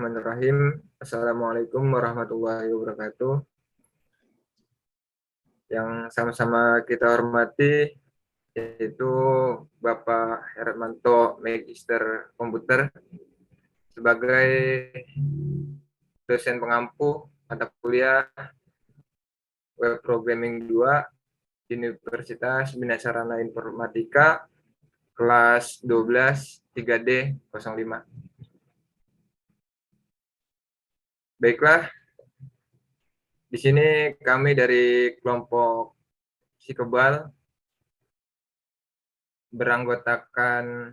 Bismillahirrahmanirrahim. Assalamualaikum warahmatullahi wabarakatuh. Yang sama-sama kita hormati yaitu Bapak Hermanto Magister Komputer sebagai dosen pengampu mata kuliah Web Programming 2 Universitas Bina Sarana Informatika kelas 12 3D 05. Baiklah, di sini kami dari kelompok Si Kebal beranggotakan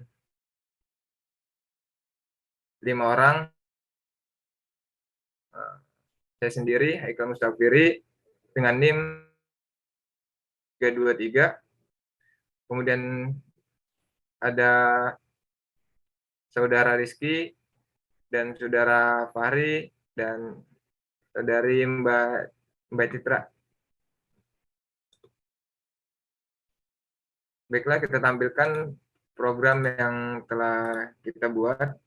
5 orang. Saya sendiri, Haikal Mustafiri, dengan NIM 323. Kemudian ada Saudara Rizky dan Saudara Fahri dan Saudari Mbak Citra. Baiklah, kita tampilkan program yang telah kita buat.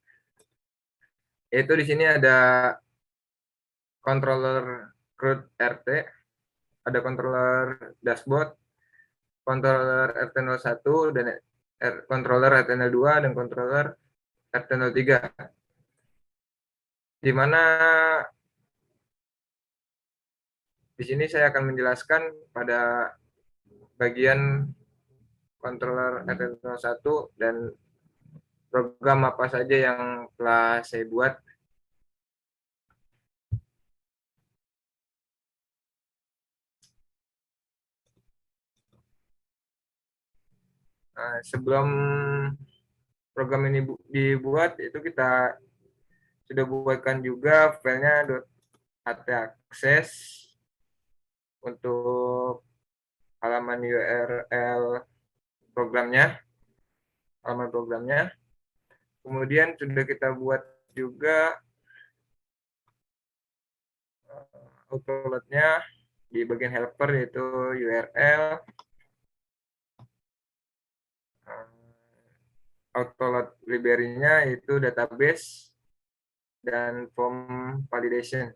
Yaitu di sini ada controller CRUD RT, ada controller dashboard, controller RT01 dan controller RT02 dan controller RT03. Di mana di sini saya akan menjelaskan pada bagian controller RT01 dan program apa saja yang telah saya buat. Sebelum program ini dibuat, itu kita sudah buatkan juga filenya .ataccess untuk halaman URL programnya, halaman programnya. Kemudian sudah kita buat juga autoload-nya di bagian helper, yaitu URL, autoload library-nya yaitu database dan form validation.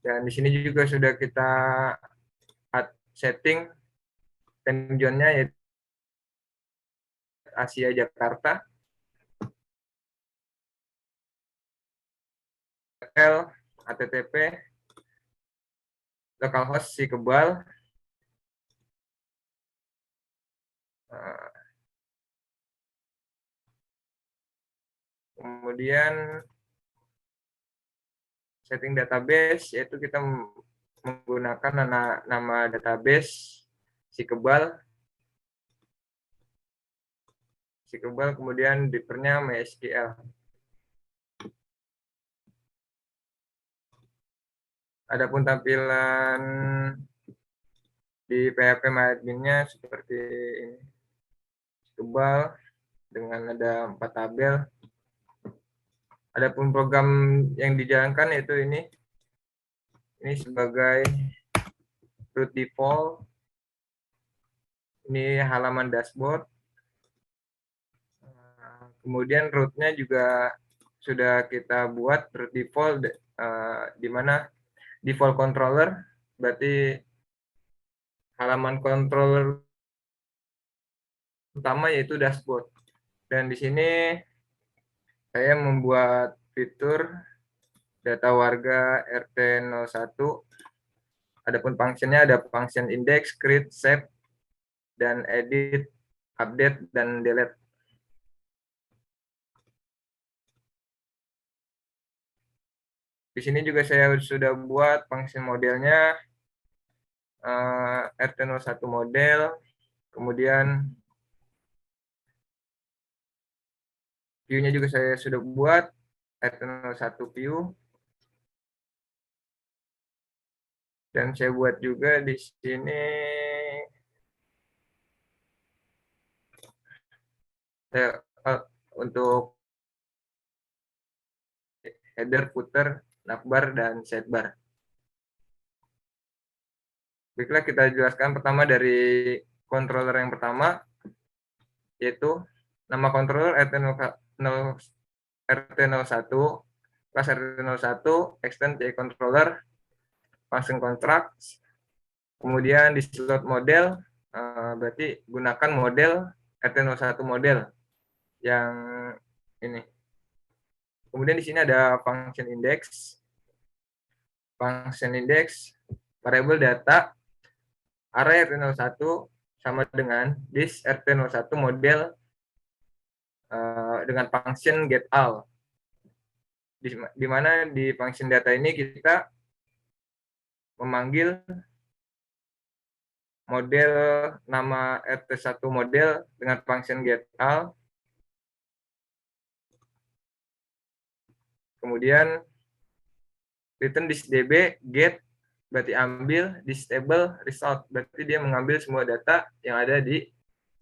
Dan di sini juga sudah kita add setting time zone-nya yaitu Asia Jakarta, HTTP, localhost Si Kebal, kemudian setting database yaitu kita menggunakan nama database Si Kebal, kemudian drivernya MySQL. Adapun tampilan di PHP MyAdmin-nya seperti ini. Kebal dengan ada 4 tabel. Adapun program yang dijalankan yaitu ini sebagai root default. Ini halaman dashboard. Kemudian root-nya juga sudah kita buat root default, di mana default controller berarti halaman controller utama yaitu dashboard. Dan di sini saya membuat fitur data warga RT01. Adapun fungsinya ada function index, create, save, dan edit, update, dan delete. Di sini juga saya sudah buat fungsi modelnya, RT01 model, kemudian view-nya juga saya sudah buat, RT01 view. Dan saya buat juga di sini untuk header, footer, navbar, dan sidebar. Baiklah, kita jelaskan pertama dari controller yang pertama, yaitu nama controller RT01 RT01, kelas RT01, extend J controller, function contracts, kemudian di slot model, berarti gunakan model RT01 model yang ini. Kemudian di sini ada function index. Function index, variable data, array RT01 sama dengan this RT01 model dengan function get all. Di mana di function data ini kita memanggil model nama RT1 model dengan function get all. Kemudian return this db get berarti ambil this table result, berarti dia mengambil semua data yang ada di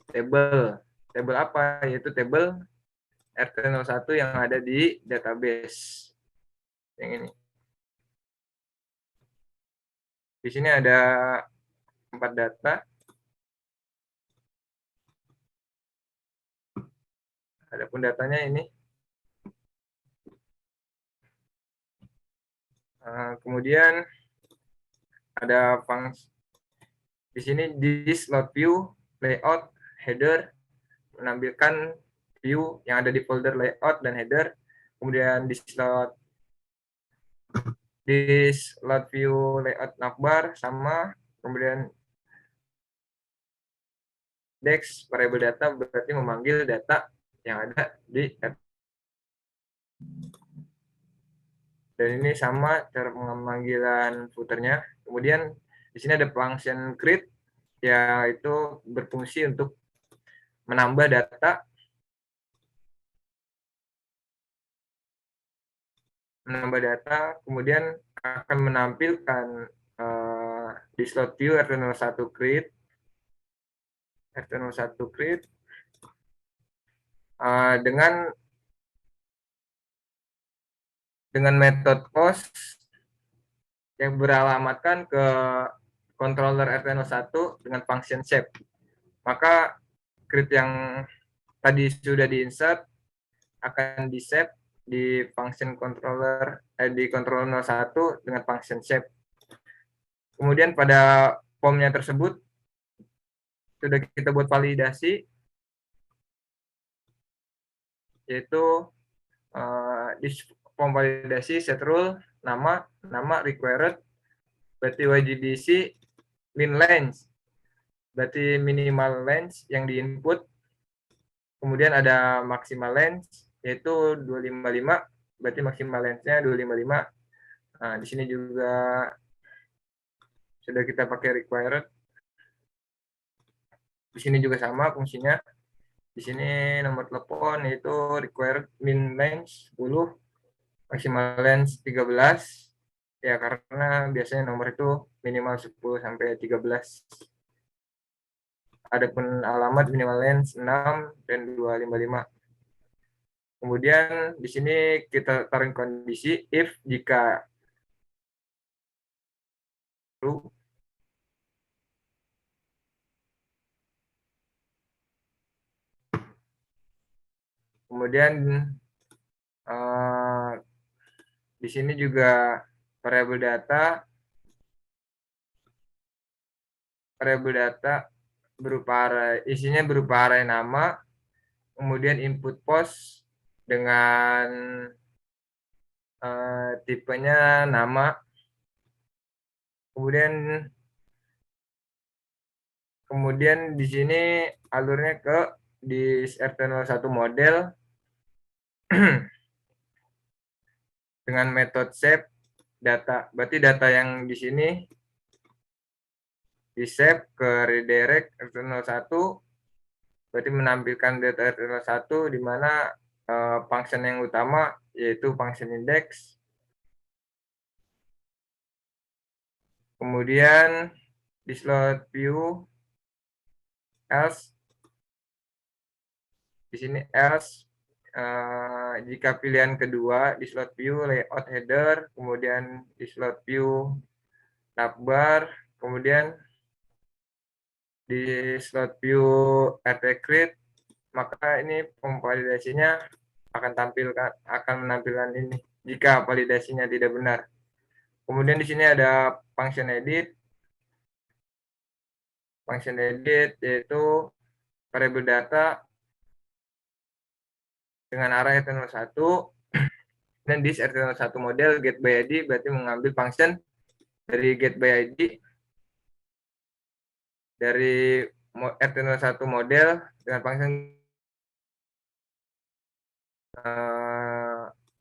table. Table apa? Yaitu table RT01 yang ada di database. Yang ini. Di sini ada 4 data. Adapun datanya ini. Kemudian ada fungsi di sini di slot view layout header menampilkan view yang ada di folder layout dan header. Kemudian di slot view layout navbar sama. Kemudian dex variable data berarti memanggil data yang ada di dan ini sama cara pemanggilan footernya. Kemudian di sini ada function create, yaitu berfungsi untuk menambah data, kemudian akan menampilkan di slot view RT01 create, dengan metode post yang beralamatkan ke controller RT01 dengan function shape. Maka create yang tadi sudah di-insert akan di-shape di function controller di controller 01 dengan function shape. Kemudian pada formnya tersebut sudah kita buat validasi, yaitu di form validasi set rule nama required berarti YGBC min length berarti minimal length yang di input, kemudian ada maximal length yaitu 255 berarti maximal length-nya 255. Nah, di sini juga sudah kita pakai required. Di sini juga sama fungsinya. Di sini nomor telepon yaitu required min length 10, maximal length 13. Ya, karena biasanya nomor itu minimal 10 sampai 13. Adapun alamat minimal length 6 dan 255. Kemudian di sini kita taruh kondisi if jika true. Kemudian di sini juga variable data isinya berupa array nama, kemudian input post dengan tipenya nama, kemudian di sini alurnya ke di RT01 model dengan metode save data. Berarti data yang di sini di save ke redirect RT01, berarti menampilkan data RT01 di mana function yang utama yaitu function index. Kemudian di slot view else, di sini else jika pilihan kedua di slot view layout header, kemudian di slot view navbar, kemudian di slot view RT create, maka ini validasinya akan menampilkan ini jika validasinya tidak benar. Kemudian di sini ada function edit. Function edit yaitu variabel data dengan arah rt01 dan this rt01 model get by id berarti mengambil function dari get by id dari rt01 model dengan function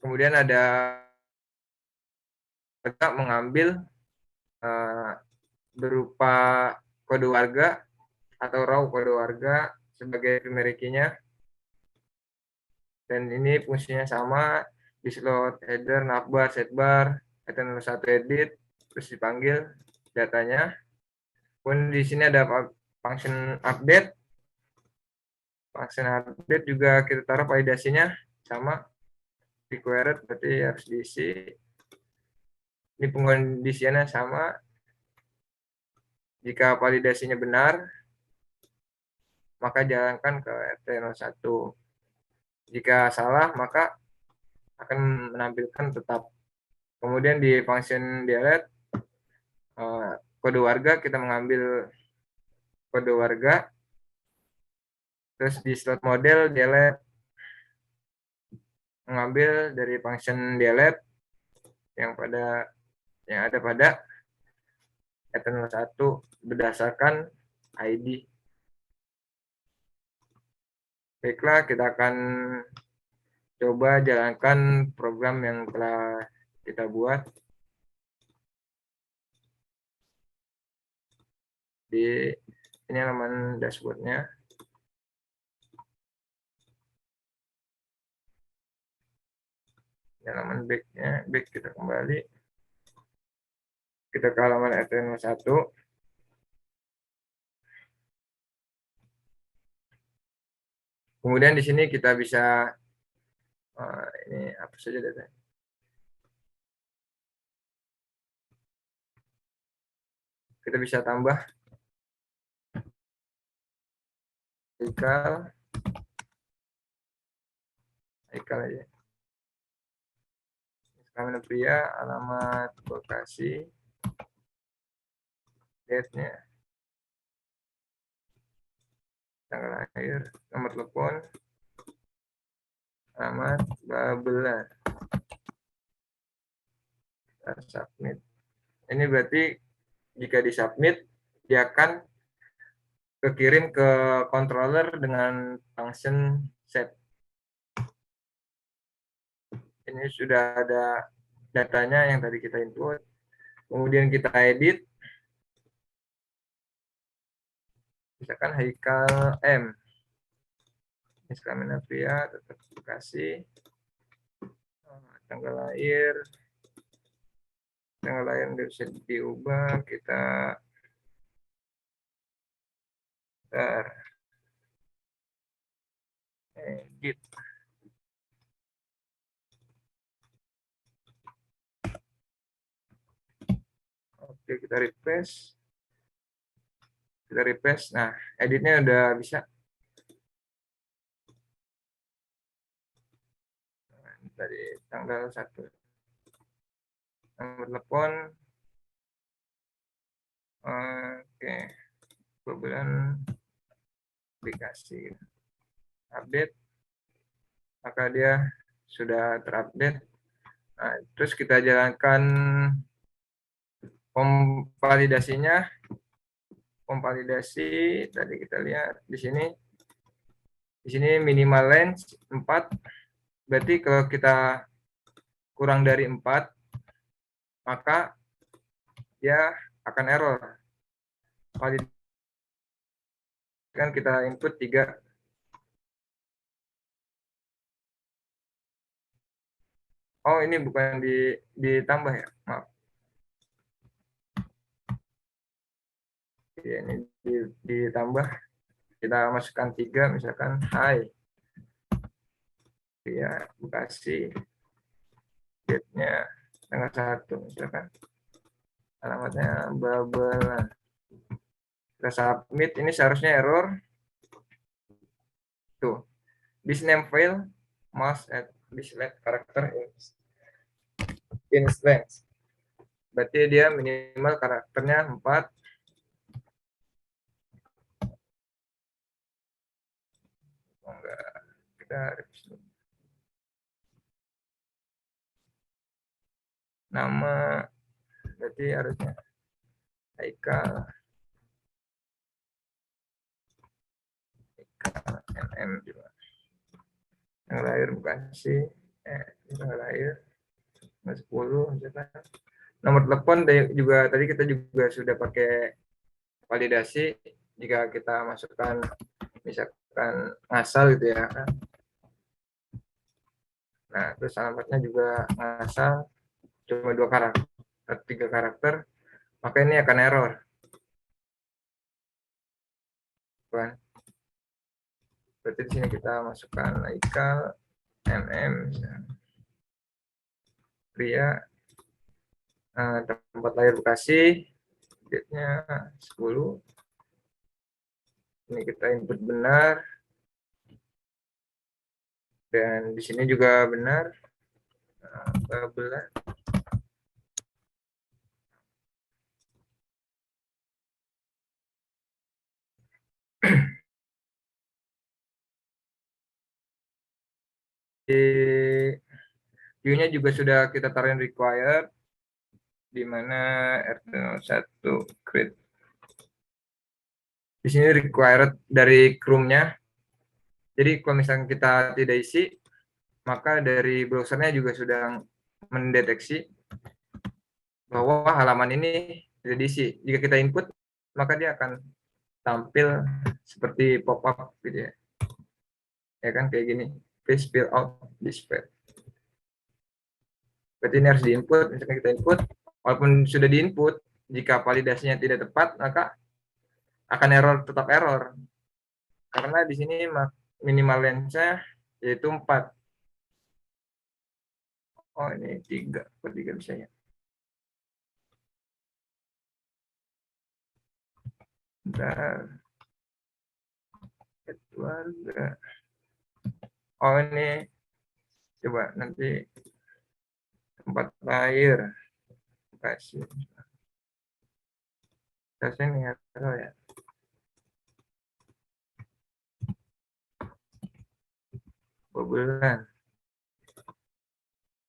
kemudian ada mengambil berupa kode warga atau raw kode warga sebagai primary key-nya, dan ini fungsinya sama di slot header, navbar, setbar, rt01 edit, terus dipanggil datanya. Kemudian di sini ada function update. Function update juga kita taruh validasinya sama required, berarti harus diisi. Ini pengkondisiannya sama. Jika validasinya benar, maka jalankan ke rt01. Jika salah, maka akan menampilkan tetap. Kemudian di function delete kode warga, kita mengambil kode warga. Terus di slot model delete, mengambil dari function delete yang ada pada rt01 berdasarkan ID. Baiklah, kita akan coba jalankan program yang telah kita buat di ini halaman dashboardnya. Halaman back kita kembali. Kita ke halaman rt01. Kemudian di sini kita bisa ini apa saja data. Kita bisa tambah Haikal aja. Kelamin pria, alamat Bekasi, date-nya, tanggal lahir, nomor telepon, alamat Babelan. Kita submit. Ini berarti jika disubmit, dia akan kekirim ke controller dengan function set. Ini sudah ada datanya yang tadi kita input. Kemudian kita edit. Misalkan Haikal M. Ini kelamin pria, tetap Bekasi. Tanggal lahir nggak bisa diubah, kita edit. Oke, kita refresh. Nah, editnya udah bisa. Dari tanggal 1. Nomor telepon. Oke. Bulan aplikasi. Update. Maka dia sudah terupdate. Nah, terus kita jalankan validasinya. Validasi tadi kita lihat di sini. Di sini minimal length 4. Berarti kalau kita kurang dari 4, maka dia akan error. Kan kita input 3. Oh, ini bukan ditambah ya, maaf. Ya, ini ditambah. Kita masukkan 3, misalkan Hai. Ya, Bekasi. Date-nya tanggal 1, misalkan. Alamatnya Babelan. Kita submit, ini seharusnya error. Tuh, this name file must add this karakter in strength. Berarti dia minimal karakternya 4. Enggak, kita nama berarti harusnya Haikal MM juga. Yang lahir bukan sih, yang lahir 10 misalkan. Nomor telepon juga tadi kita juga sudah pakai validasi jika kita masukkan misalkan ngasal gitu ya kan. Nah, terus alamatnya juga ngasal cuma 2 karakter, 3 karakter, maka ini akan error. Kan? Berarti di sini kita masukkan Haikal MM pria, tempat lahir Bekasi, date-nya 10. Ini kita input benar. Dan di sini juga benar. 12. Di view-nya juga sudah kita taruhin required, di mana RT01 create. Di sini required dari Chrome-nya. Jadi kalau misalnya kita tidak isi, maka dari browsernya juga sudah mendeteksi bahwa halaman ini tidak diisi. Jika kita input, maka dia akan tampil seperti pop-up gitu ya. Ya kan kayak gini. Please fill out this field. Berarti ini harus diinput. Misalkan kita input, walaupun sudah diinput, jika validasinya tidak tepat, maka akan error, tetap error. Karena di sini minimal lensnya yaitu 4. Oh, ini 3. Per 3 bisa ya. Bentar. Keluarga. Oh, ini coba nanti tempat lahir. Kasih. Kasih nih ya. Bulan.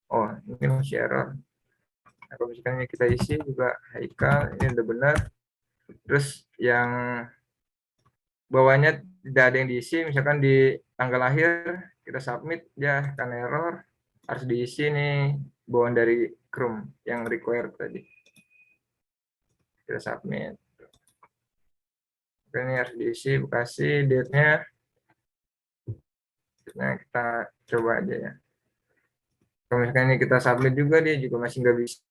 Oh, ini masih error. Nah, kalau misalnya kita isi juga Haikal, ini udah benar. Terus yang bawahnya tidak ada yang diisi, misalkan di tanggal lahir kita submit, dia akan error. Harus diisi nih bawaan dari Chrome yang required tadi. Kita submit. Oke, ini harus diisi Bekasi, date-nya. Nah, kita coba aja ya. Kalau misalkan ini kita submit juga, dia juga masih nggak bisa.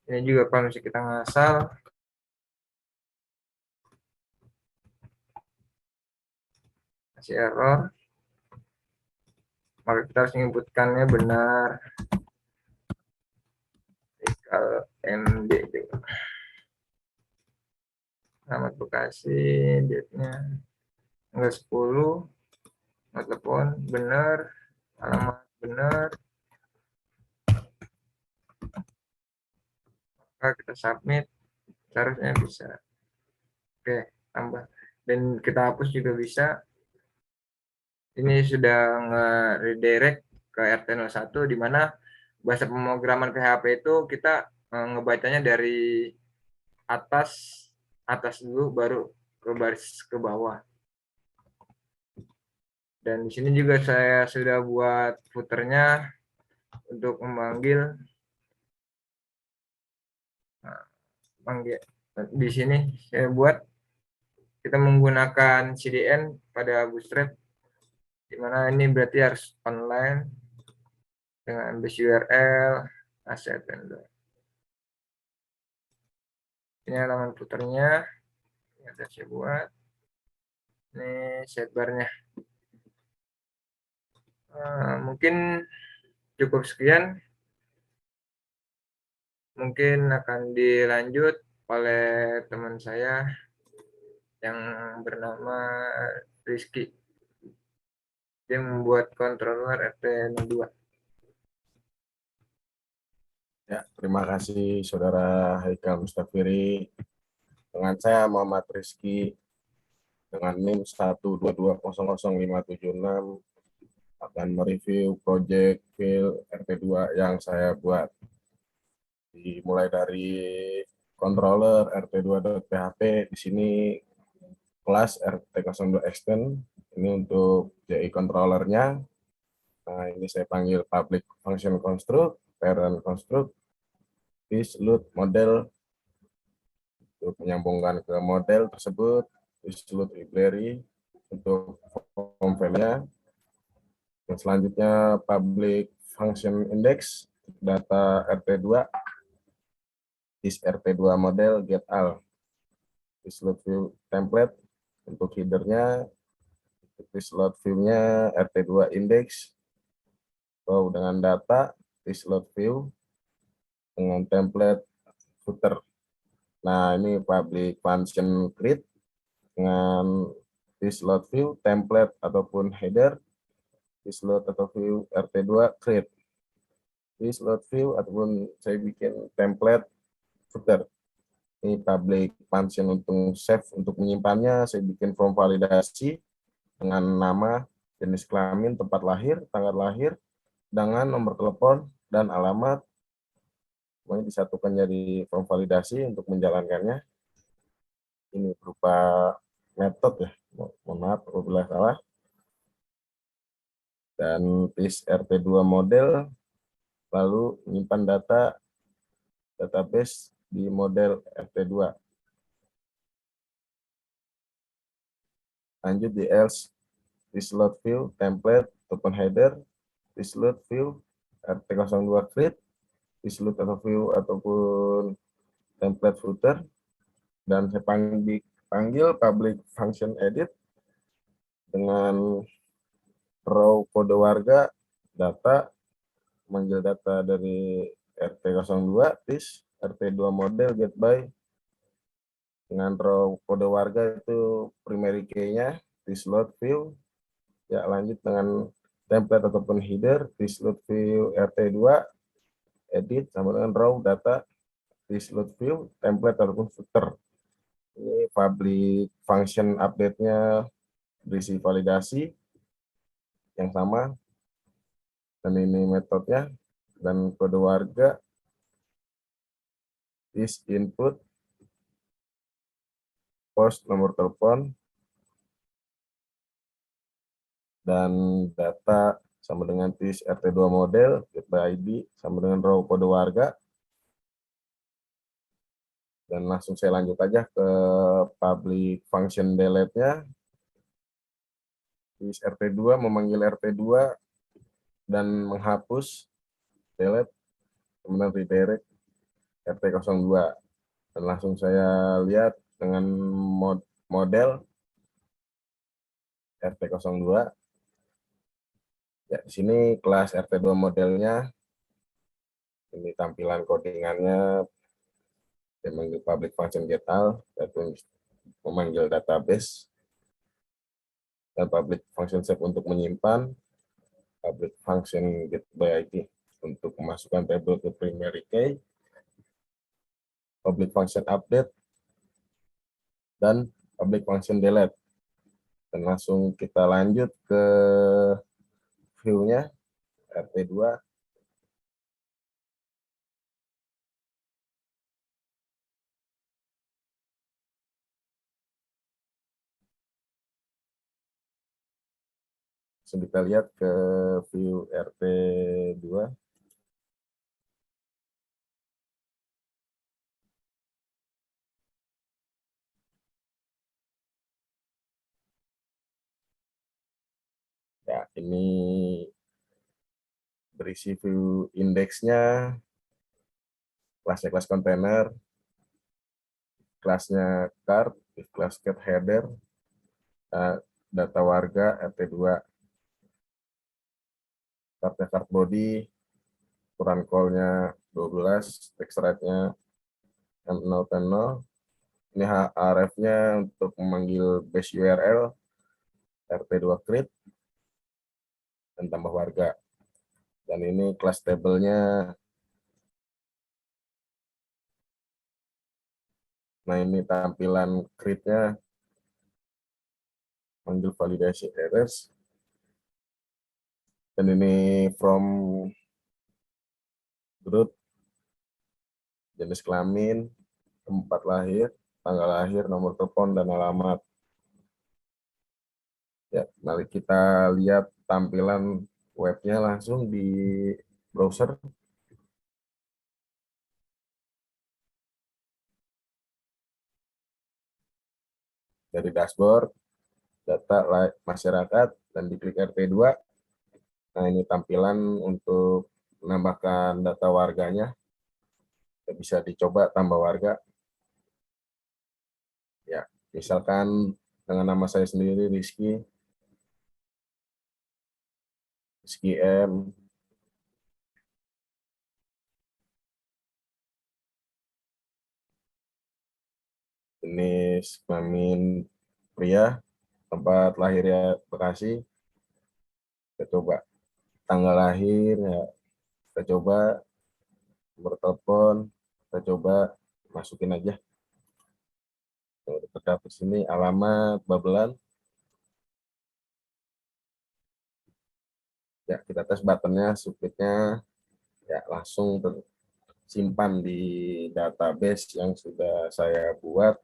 Ini juga kalau misalnya kita ngasal, masih error, maka kita harus menginputkannya benar. MD juga. Alamat Bekasi, date-nya tanggal 10, nomor telepon benar, alamat benar, maka kita submit, seharusnya bisa. Oke, tambah. Dan kita hapus juga bisa. Ini sudah nge-redirect ke RT01, di mana bahasa pemrograman PHP itu kita ngebacanya dari atas dulu, baru ke baris ke bawah. Dan di sini juga saya sudah buat footernya untuk memanggil. Di sini saya buat, kita menggunakan CDN pada Bootstrap, di mana ini berarti harus online dengan base URL, asset, dan ini halaman footernya yang saya buat. Ini sidebarnya. Mungkin cukup sekian. Mungkin akan dilanjut oleh teman saya yang bernama Rizky. Saya membuat controller RT02. Ya, terima kasih Saudara Haikal Mustafiri. Dengan saya Muhammad Rizky dengan NIM 122000576 akan mereview project file RT2 yang saya buat. Dimulai dari controller RT2.php, di sini kelas RT02 extend, ini untuk JI controllernya. Nah, ini saya panggil public function construct, parent construct, this load model untuk menyambungkan ke model tersebut, this load library untuk form file-nya. Dan selanjutnya public function index data RT2, this RT2 model get all, this load view template untuk headernya, this load view-nya RT2 index, row dengan data, this load view dengan template footer. Nah, ini public function create dengan this load view template ataupun header, this load atau view RT2 create, this load view ataupun saya bikin template footer. Ini public function untuk save, untuk menyimpannya saya bikin form validasi dengan nama, jenis kelamin, tempat lahir, tanggal lahir, dengan nomor telepon dan alamat. Semuanya disatukan jadi form validasi untuk menjalankannya. Ini berupa metode ya, mohon maaf apabila salah. Dan this RT2 model lalu menyimpan data database di model RT2. Lanjut di else, this load view template ataupun header, this load view RT02 create, this load atau view ataupun template footer, dan saya panggil public function edit dengan row kode warga data, manggil data dari RT02, this RT2 model get by, dengan row kode warga itu primary key-nya, this load view, ya lanjut dengan template ataupun header, this load view RT2, edit sama dengan row data, this load view, template ataupun footer. Ini public function update-nya berisi validasi yang sama, dan ini metodenya, dan kode warga is input, post nomor telepon, dan data sama dengan this RT2 model, get by ID sama dengan row kode warga. Dan langsung saya lanjut aja ke public function delete-nya. This RT2 memanggil RT2 dan menghapus delete, kemudian redirect RT02. Dan langsung saya lihat dengan model RT02. Ya, di sini kelas RT2 modelnya. Ini tampilan codingannya. Saya memanggil public function get all, yaitu memanggil database, dan public function save untuk menyimpan, public function get by ID untuk memasukkan table ke primary key, public function update, dan public function delete. Dan langsung kita lanjut ke view-nya RT2. Langsung kita lihat ke view RT2. Ya, ini berisi view indeksnya, kelasnya kelas kontainer, kelasnya card, kelas cat header, data warga RT2, kartnya card body, ukuran call-nya 12, text rate-nya M010. Ini href-nya untuk memanggil base URL RT2 create. dan tambah warga. Dan ini kelas tabelnya. Nah, ini tampilan create-nya, panggil validasi errors. Dan ini from group, jenis kelamin, tempat lahir, tanggal lahir, nomor telepon, dan alamat. Ya, mari kita lihat tampilan webnya langsung di browser. Dari dashboard, data masyarakat, dan diklik RT2. Nah, ini tampilan untuk menambahkan data warganya. Bisa dicoba tambah warga. Ya, misalkan dengan nama saya sendiri, Rizky M. Jenis kelamin pria, tempat lahirnya Bekasi. Kita coba tanggal lahir, ya, kita coba nomor telepon, kita coba masukin aja. Terdapat sini alamat Babelan. Ya, kita tes buttonnya, submitnya, ya langsung tersimpan di database yang sudah saya buat.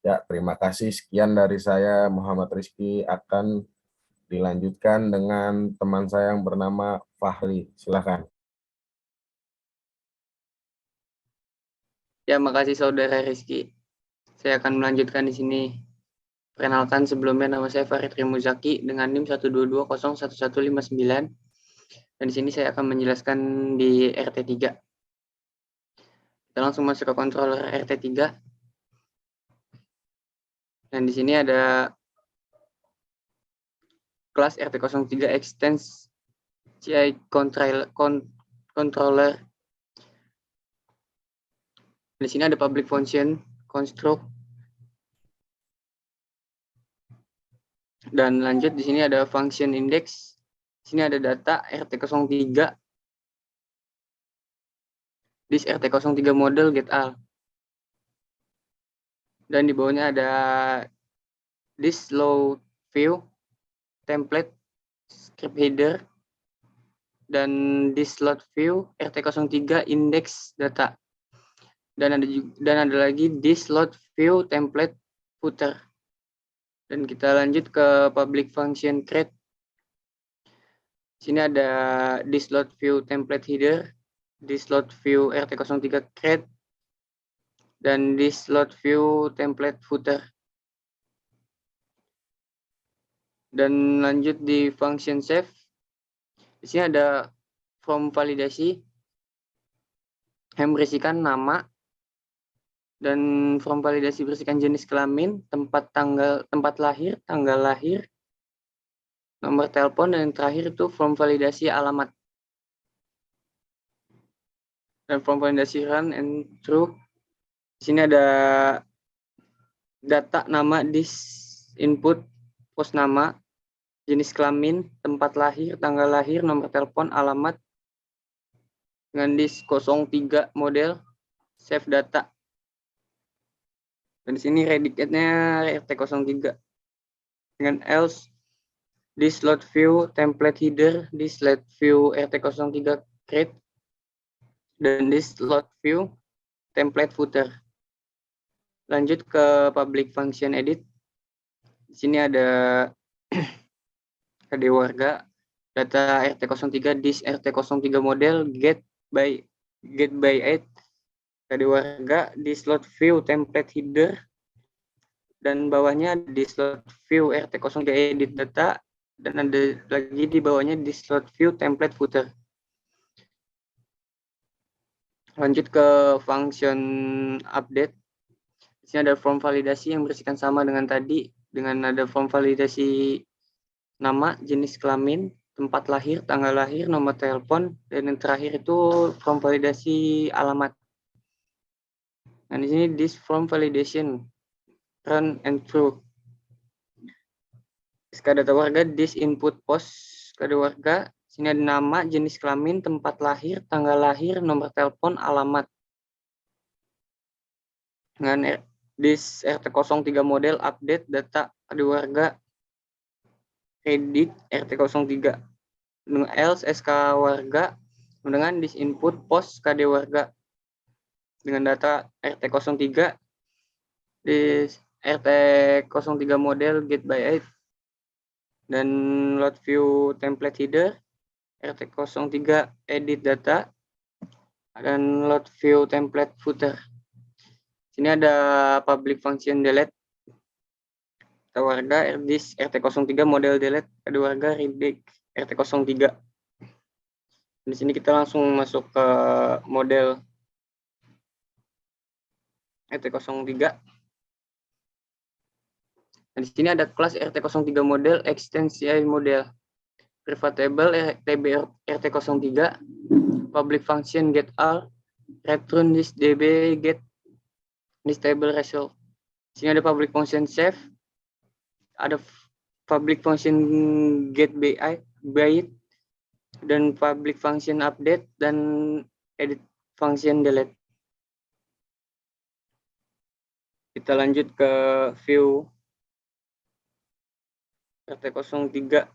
Ya, terima kasih. Sekian dari saya, Muhammad Rizky. Akan dilanjutkan dengan teman saya yang bernama Fahri. Silakan. Ya, makasih Saudara Rizky. Saya akan melanjutkan di sini. Perkenalkan, sebelumnya nama saya Farid Rimuzaki dengan NIM 122011159. Dan di sini saya akan menjelaskan di RT3. Kita langsung masuk ke controller RT3. Dan di sini ada kelas RT03 Extends CI Controller. Di sini ada public function, construct. Dan lanjut di sini ada function index. Di sini ada data RT03. This RT03 model get all. Dan di bawahnya ada this load view, template, script header, dan this load view RT03 index data. Dan ada lagi this load view template footer. Dan kita lanjut ke public function create. Sini ada this load view template header, this load view RT03 create, dan this load view template footer. Dan lanjut di function save. Di sini ada form validasi yang berisikan nama, dan form validasi berisikan jenis kelamin, tempat lahir, tanggal lahir, nomor telepon, dan yang terakhir itu form validasi alamat. Dan form validasi run and true. Di sini ada data nama, this input, pos nama, jenis kelamin, tempat lahir, tanggal lahir, nomor telepon, alamat, dengan this 03 model, save data. Dan di sini predicate-nya RT03. Dengan else, this load view template header, this load view RT03 create, dan this load view template footer. Lanjut ke public function edit. Di sini ada KD warga, data RT03, this RT03 model get by 8, KD warga, this load view template header, dan bawahnya di slot view RT03 edit data, dan ada lagi di bawahnya di slot view template footer. Lanjut ke function update. Di sini ada form validasi yang berisikan sama dengan tadi, dengan ada form validasi nama, jenis kelamin, tempat lahir, tanggal lahir, nomor telepon, dan yang terakhir itu form validasi alamat. Nah, di sini this form validation run and true. SK data warga, dis input pos kadawarga. Sini ada nama, jenis kelamin, tempat lahir, tanggal lahir, nomor telepon, alamat. Dengan dis RT03 model update data kadawarga kredit RT03. Dengan else SK warga dengan dis input pos kadawarga dengan data RT03 dis RT03 model get by 8 dan load view template header RT03 edit data dan load view template footer. Sini ada public function delete warga dis RT03 model delete warga redirect RT03. Di sini kita langsung masuk ke model RT03. Nah, di sini ada kelas RT03 model extensi model privatable TB RT03 public function get all return this db get this table result. Sini ada public function save, ada public function get byte dan public function update dan edit function delete. Kita lanjut ke view RT03.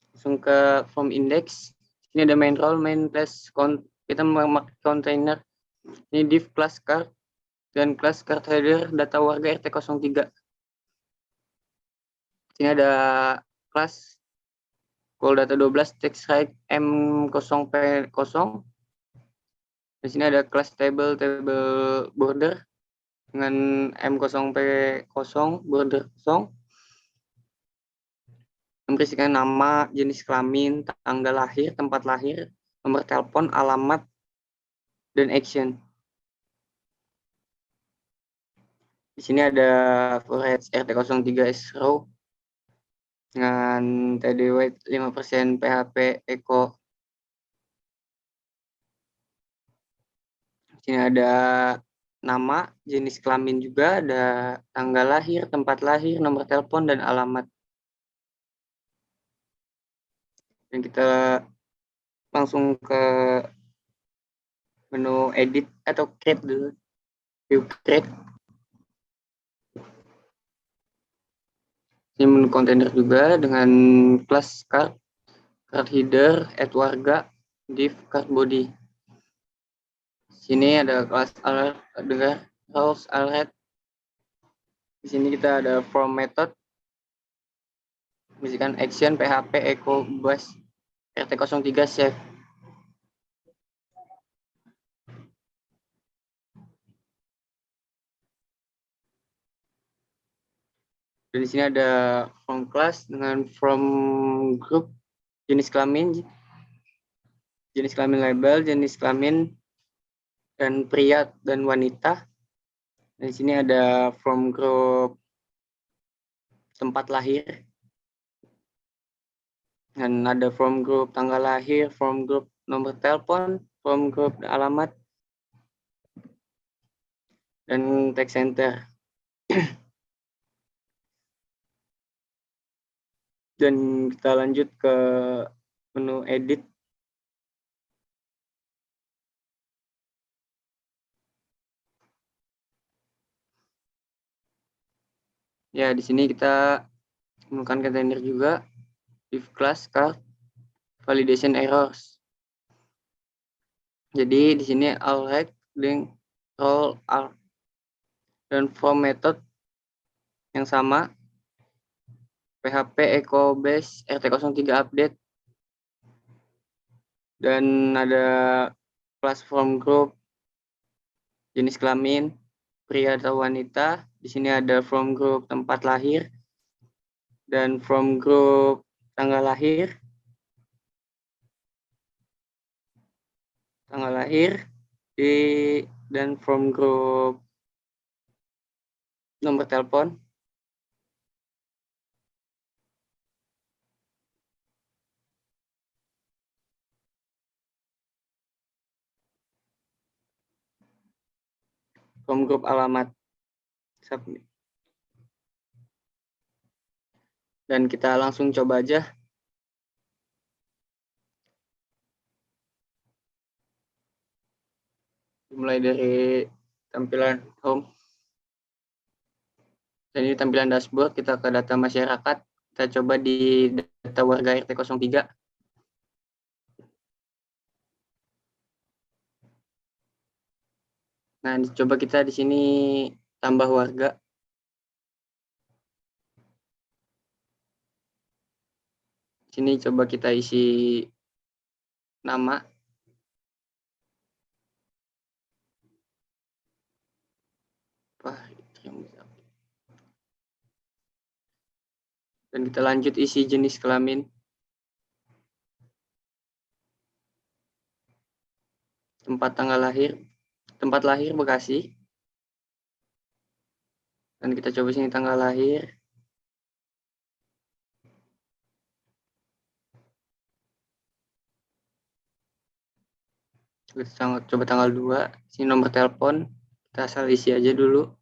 Langsung ke from index. Ini ada main role, main class, kita memakai container. Ini div class card dan class card header data warga RT03. Sini ada class call data 12 text right M0P0. Di sini ada class table border dengan M0P0 border 0. Berisikan nama, jenis kelamin, tanggal lahir, tempat lahir, nomor telepon, alamat, dan action. Di sini ada for RT03 is row dengan TD weight 5% PHP Eco. Di sini ada nama, jenis kelamin juga, ada tanggal lahir, tempat lahir, nomor telepon, dan alamat. Dan kita langsung ke menu edit atau create dulu. View create. Ini menu container juga dengan class card, card header, add warga, div card body. Sini ada class alert, dengan roles alert. Di sini kita ada from method, misalkan action PHP echo bus RT03 save. Dan di sini ada from class dengan from group, jenis kelamin label, jenis kelamin dan pria dan wanita. Dan di sini ada from group tempat lahir. Dan ada from group tanggal lahir, from group nomor telepon, from group alamat, dan text center. Dan kita lanjut ke menu edit. Ya, di sini kita menggunakan container juga, div class card validation errors. Jadi di sini alright link role are dan from method yang sama PHP echo base RT03 update dan ada class from group jenis kelamin pria atau wanita. Di sini ada from group tempat lahir dan from group tanggal lahir. Dan from group nomor telepon. from group alamat. Submit. Dan kita langsung coba aja. Mulai dari tampilan home. Dan ini tampilan dashboard, kita ke data masyarakat. Kita coba di data warga RT 03. Nah, coba kita di sini tambah warga. Sini coba kita isi nama. Dan kita lanjut isi jenis kelamin. Tempat tanggal lahir. Tempat lahir Bekasi. Dan kita coba sini tanggal lahir. Kita coba tanggal 2. Sini nomor telepon. Kita asal isi aja dulu.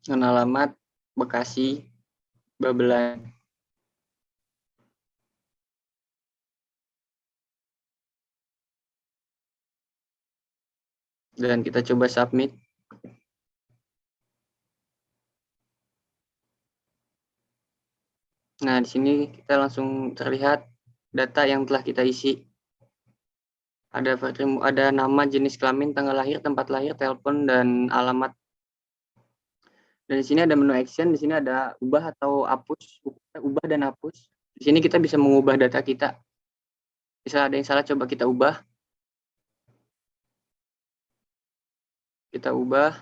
Dan alamat Bekasi, Babelan. Dan kita coba submit. Nah, di sini kita langsung terlihat data yang telah kita isi. Ada nama, jenis kelamin, tanggal lahir, tempat lahir, telepon, dan alamat. Dan di sini ada menu action, di sini ada ubah atau hapus, ubah dan hapus. Di sini kita bisa mengubah data kita. Misal ada yang salah, coba kita ubah. Kita ubah.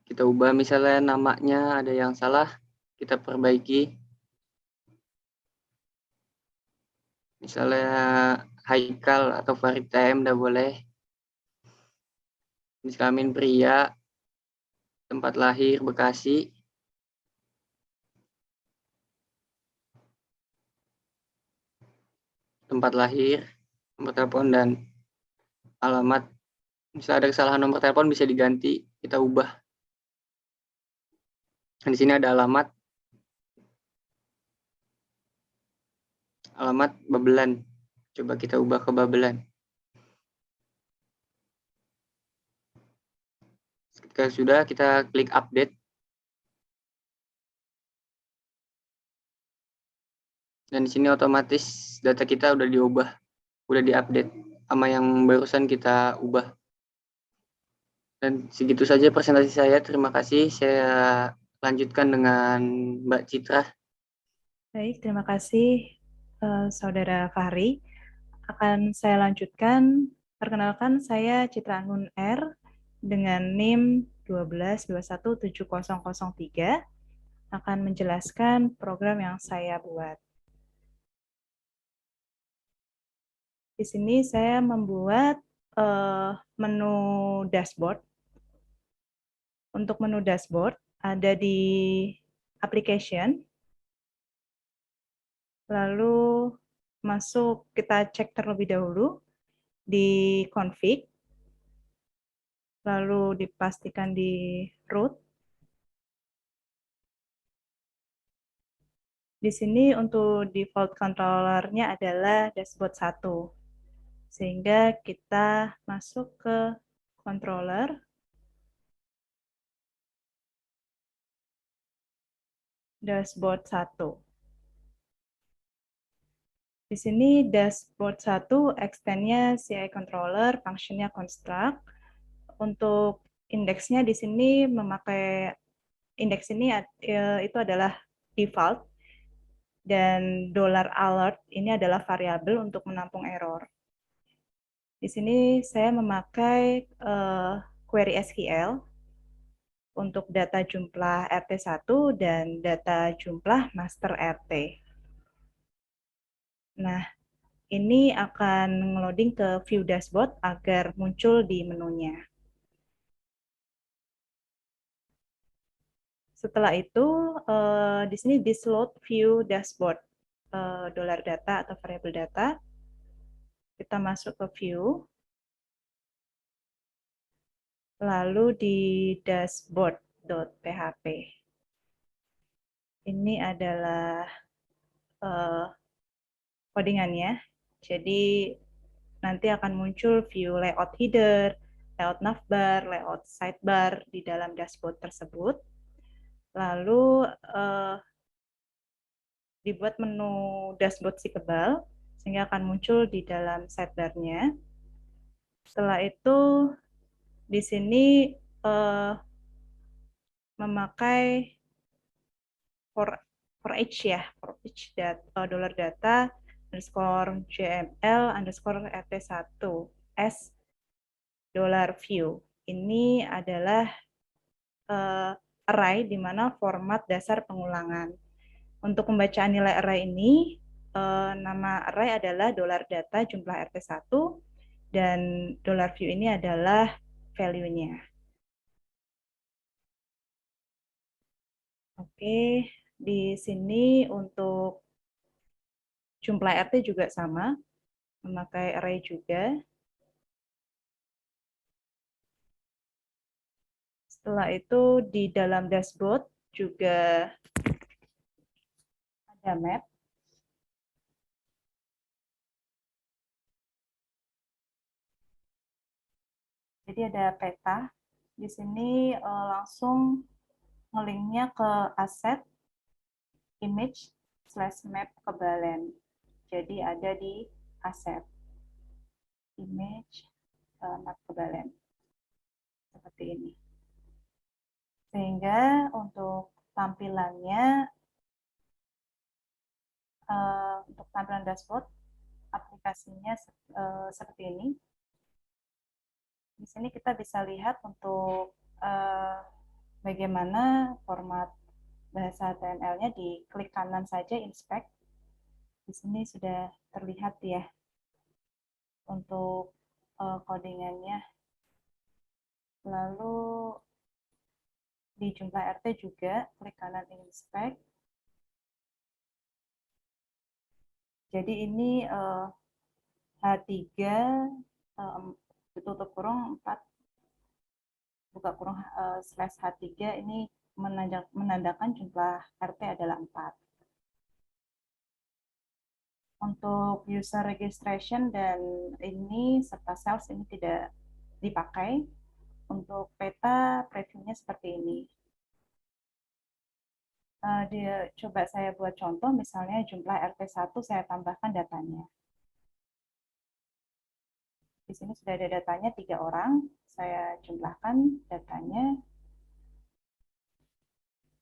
Kita ubah misalnya namanya ada yang salah, kita perbaiki. Misalnya Haikal atau Farid TM udah boleh. Jenis kelamin pria, tempat lahir Bekasi. Tempat lahir, nomor telepon, dan alamat. Misalnya ada kesalahan nomor telepon bisa diganti, kita ubah. Dan di sini ada alamat. Alamat Babelan. Coba kita ubah ke Babelan. Ketika sudah, kita klik update. Dan di sini otomatis data kita udah diubah, udah diupdate sama yang barusan kita ubah. Dan segitu saja presentasi saya. Terima kasih. Saya lanjutkan dengan Mbak Citra. Baik, terima kasih Saudara Fahri. Akan saya lanjutkan. Perkenalkan, saya Citra Angun R dengan NIM 12217003 akan menjelaskan program yang saya buat. Di sini saya membuat menu dashboard. Untuk menu dashboard ada di application. Lalu masuk, kita cek terlebih dahulu di config, lalu dipastikan di root. Di sini untuk default controller-nya adalah dashboard 1. Sehingga kita masuk ke controller, dashboard 1. Di sini dashboard 1 extend-nya CI controller, function-nya construct. Untuk indeksnya di sini memakai indeks ini itu adalah default, dan $alert ini adalah variabel untuk menampung error. Di sini saya memakai query SQL untuk data jumlah RT1 dan data jumlah master RT. Nah, ini akan ngeloading ke view dashboard agar muncul di menunya. Setelah itu, di sini load view dashboard, dollar data atau variable data. Kita masuk ke view, lalu di dashboard.php. Ini adalah codingannya. Jadi nanti akan muncul view layout header, layout navbar, layout sidebar di dalam dashboard tersebut. Lalu dibuat menu dashboard si kebal, sehingga akan muncul di dalam sidebar-nya. Setelah itu, di sini memakai for each ya, for each dollar data underscore JML underscore RT1 as dollar view. Ini adalah array di mana format dasar pengulangan. Untuk pembacaan nilai array ini, nama array adalah dollar data jumlah RT1 dan dollar view ini adalah value-nya. Oke, di sini untuk jumlah RT juga sama, memakai array juga. Setelah itu di dalam dashboard juga ada map. Jadi ada peta. Di sini langsung ngelinknya ke aset image / map kebalen. Jadi ada di aset image map kebalen seperti ini. Sehingga untuk tampilannya, untuk tampilan dashboard aplikasinya seperti ini. Di sini kita bisa lihat untuk bagaimana format bahasa HTML-nya. Di klik kanan saja inspect. Di sini sudah terlihat ya untuk codingannya. Lalu di jumlah RT juga klik kanan inspect. Jadi ini H3 tutup kurung 4 buka kurung /H3 ini menandakan jumlah RT adalah 4. Untuk user registration dan ini serta sales ini tidak dipakai. Untuk peta previewnya seperti ini. Coba saya buat contoh, misalnya jumlah RT1 saya tambahkan datanya. Di sini sudah ada datanya 3 orang, saya jumlahkan datanya.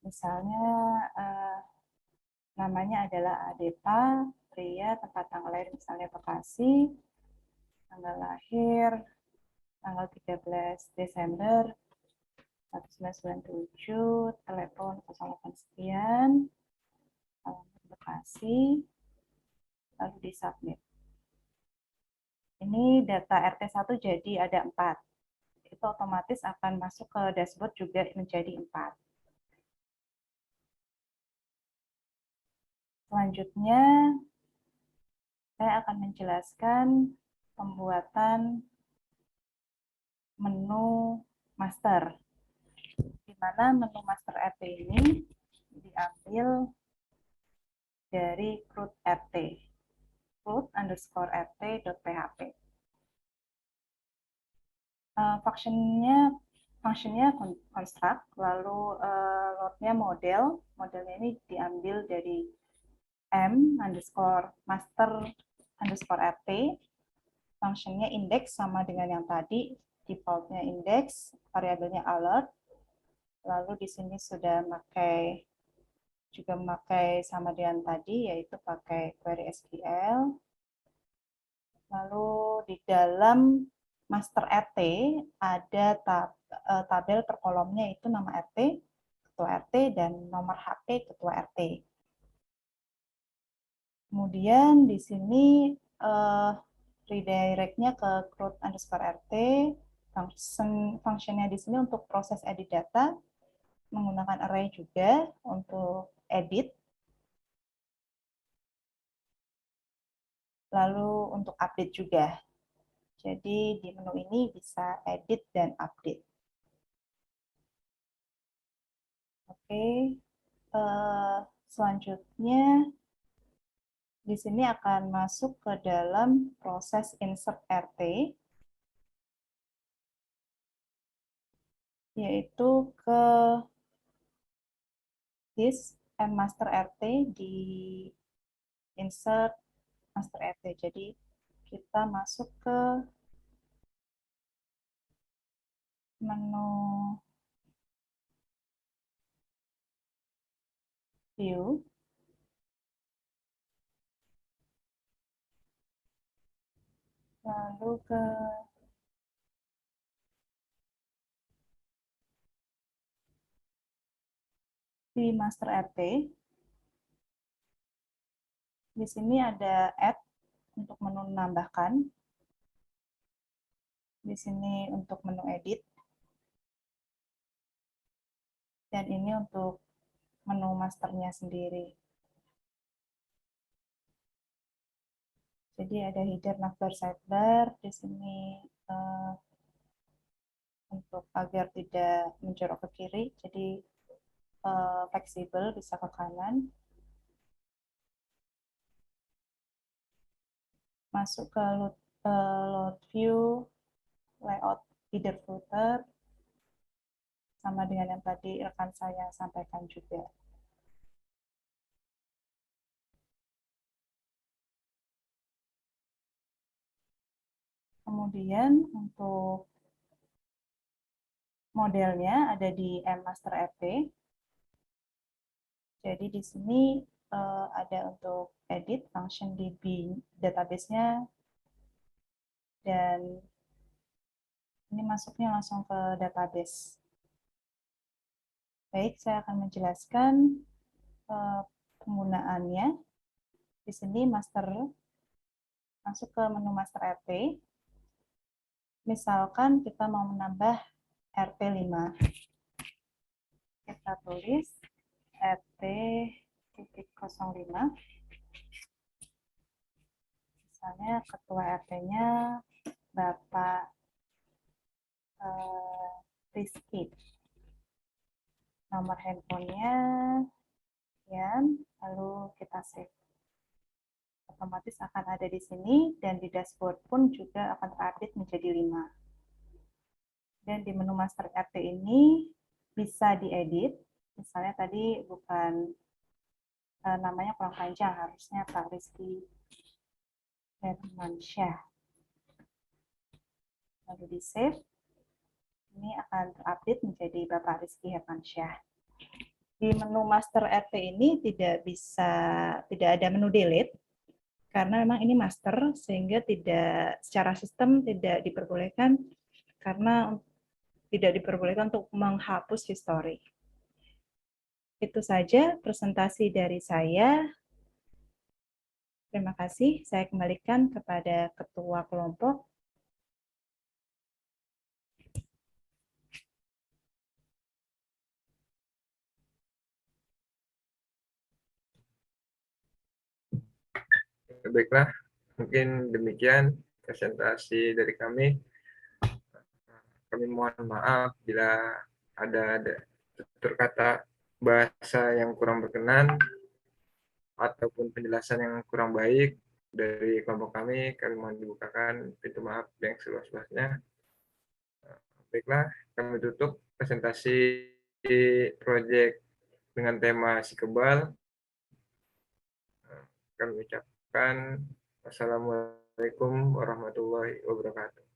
Misalnya namanya adalah Adepa, pria, tempat tanggal lahir misalnya Bekasi, tanggal lahir tanggal 13 Desember 1997, telepon 08 sekian, Bekasi, lalu di submit. Ini data RT1 jadi ada 4. Itu otomatis akan masuk ke dashboard juga menjadi 4. Selanjutnya, saya akan menjelaskan pembuatan menu master. Di mana menu master RT ini diambil dari CRUD RT, CRUD_RT.php. Functionnya construct, lalu loadnya modelnya ini diambil dari m_master_rt, functionnya index sama dengan yang tadi, defaultnya index, variabelnya alert, lalu di sini sudah memakai sama dengan tadi, yaitu pakai query SQL. Lalu di dalam master RT ada tabel per kolomnya, itu nama RT, ketua RT, dan nomor HP ketua RT. Kemudian di sini redirect-nya ke CRUD_RT, functionnya di sini untuk proses edit data. menggunakan array juga untuk edit. Lalu untuk update juga. Jadi di menu ini bisa edit dan update. Oke, selanjutnya di sini akan masuk ke dalam proses insert RT, yaitu ke this master RT di insert master RT. Jadi kita masuk ke menu view, lalu ke di master RT. Di sini ada add untuk menu menambahkan. Di sini untuk menu edit. Dan ini untuk menu masternya sendiri. Jadi ada header, navbar, sidebar. Di sini untuk agar tidak menjorok ke kiri, jadi fleksibel, bisa ke kanan. Masuk ke load view, layout header footer, sama dengan yang tadi rekan saya sampaikan juga. Kemudian untuk modelnya ada di master RT. Jadi di sini ada untuk edit function DB database-nya, dan ini masuknya langsung ke database. Baik, saya akan menjelaskan penggunaannya. Di sini master, masuk ke menu master RT. Misalkan kita mau menambah RT 5. Kita tulis RT.05. Misalnya ketua RT-nya Bapak Rizky. Nomor handphonenya sekian, lalu kita save. Otomatis akan ada di sini, dan di dashboard pun juga akan terupdate menjadi 5. Dan di menu master RT ini bisa diedit. Misalnya tadi bukan namanya kurang panjang, harusnya Pak Rizky Hermansyah. Lalu di save. Ini akan terupdate menjadi Bapak Rizky Hermansyah. Di menu master RT ini tidak ada menu delete, karena memang ini master, sehingga tidak secara sistem tidak diperbolehkan, karena tidak diperbolehkan untuk menghapus history. Itu saja presentasi dari saya. Terima kasih. Saya kembalikan kepada Ketua Kelompok. Baiklah, mungkin demikian presentasi dari kami. Kami mohon maaf bila ada tutur kata bahasa yang kurang berkenan ataupun penjelasan yang kurang baik dari kelompok kami mohon dibukakan pintu maaf yang seluas-luasnya. Baiklah, kami tutup presentasi proyek dengan tema si kebal. Kami ucapkan wassalamualaikum warahmatullahi wabarakatuh.